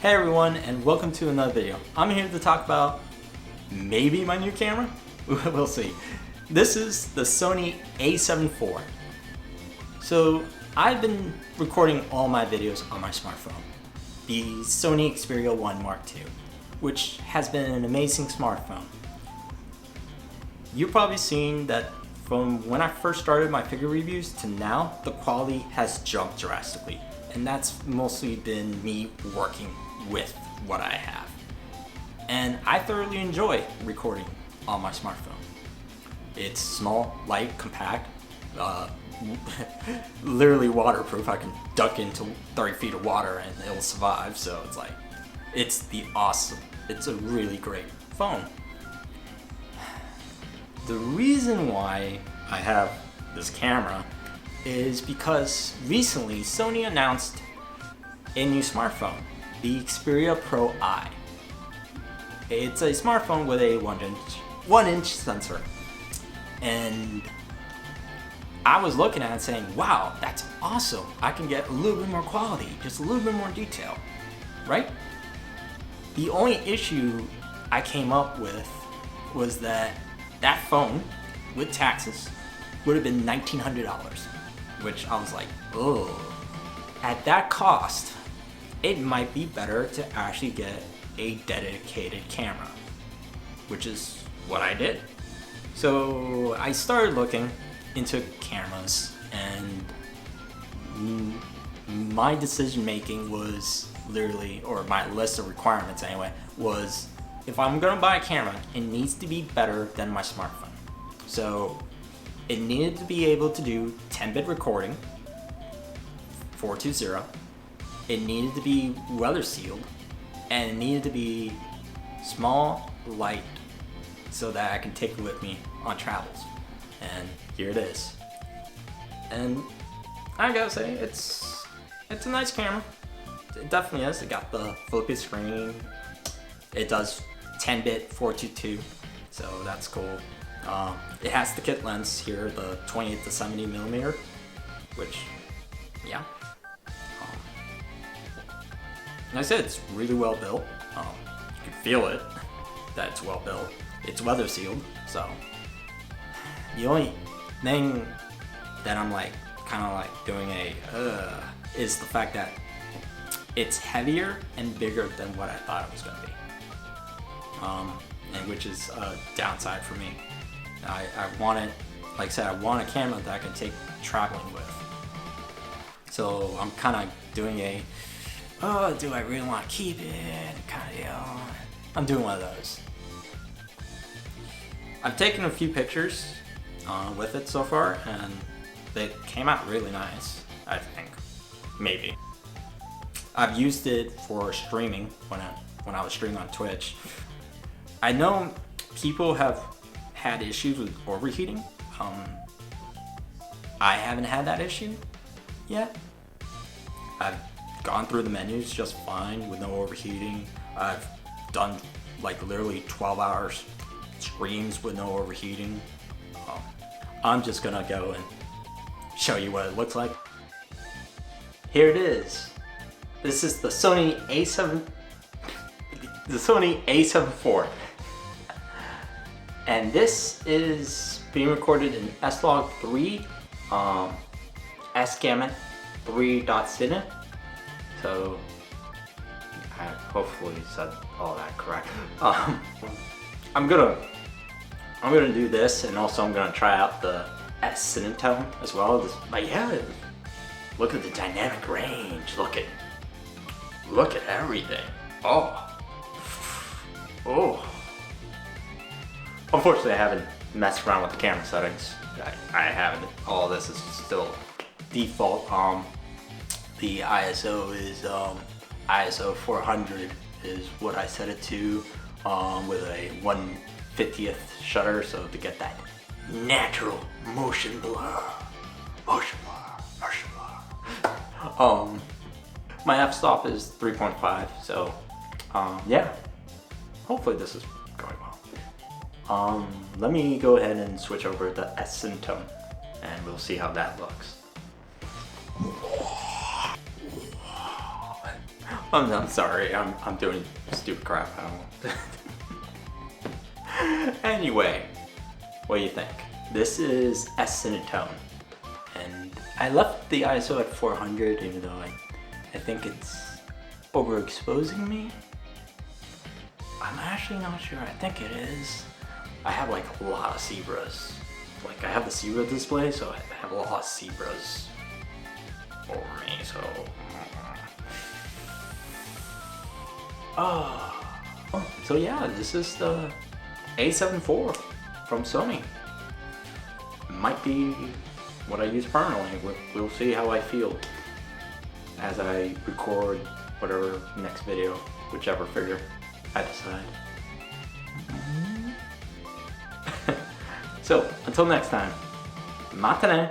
Hey everyone, and welcome to another video. I'm here to talk about maybe my new camera? We'll see. This is the Sony a7 IV. So I've been recording all my videos on my smartphone, the Sony Xperia 1 Mark II, which has been an amazing smartphone. You've probably seen that from when I first started my figure reviews to now, the quality has jumped drastically. And that's mostly been me working with what I have. And I thoroughly enjoy recording on my smartphone. It's small, light, compact, literally waterproof. I can duck into 30 feet of water and it'll survive, so it's like, it's a really great phone. The reason why I have this camera is because recently Sony announced a new smartphone, the Xperia Pro I. It's a smartphone with a 1-inch sensor. And I was looking at it saying, wow, that's awesome. I can get a little bit more quality, just a little bit more detail, right? The only issue I came up with was that phone with taxes would have been $1,900. Which I was like, oh. At that cost, it might be better to actually get a dedicated camera, which is what I did. So I started looking into cameras, and my decision making was literally, or my list of requirements anyway, was if I'm gonna buy a camera, it needs to be better than my smartphone. So it needed to be able to do 10-bit recording, 420. It needed to be weather sealed, and it needed to be small, light, so that I can take it with me on travels. And here it is. And I gotta say, it's a nice camera. It definitely is. It got the flippy screen. It does 10-bit 422, so that's cool. It has the kit lens here, the 28 to 70 millimeter, which, yeah. Like I said, it's really well built. You can feel it, that it's well built. It's weather sealed, so. The only thing that I'm like, kind of like doing is the fact that it's heavier and bigger than what I thought it was gonna be. And which is a downside for me. I wanted, like I said, I want a camera that I can take traveling with. So I'm kind of doing a, oh, do I really want to keep it? Kind of, you know, I'm doing one of those. I've taken a few pictures with it so far, and they came out really nice, I think. Maybe. I've used it for streaming when I was streaming on Twitch. I know people have had issues with overheating. I haven't had that issue yet. I've gone through the menus just fine with no overheating. I've done like literally 12 hours streams with no overheating. I'm just gonna go and show you what it looks like. Here it is. This is the Sony a7 IV. And this is being recorded in S-Log 3, S-Gamut 3.Cine. So I hopefully said all that correct. I'm gonna do this, and also I'm gonna try out the S-Cinetone as well. But yeah, look at the dynamic range. Look at everything. Oh. Unfortunately, I haven't messed around with the camera settings. I haven't. All this is still default. The ISO is ISO 400 is what I set it to, with a 1/50th shutter, so to get that natural motion blur. My f-stop is 3.5, so yeah. Hopefully this is going well. Let me go ahead and switch over to S-Cinetone, and we'll see how that looks. I'm sorry, I'm doing stupid crap. Anyway, what do you think? This is S-Cinetone, and I left the ISO at 400 even though I think it's overexposing me. I'm actually not sure. I think it is. I have like a lot of zebras. Like I have the zebra display, so I have a lot of zebras over me. So yeah, this is the A7 IV from Sony. Might be what I use permanently. We'll see how I feel as I record whatever next video, whichever figure I decide. So until next time, mata ne!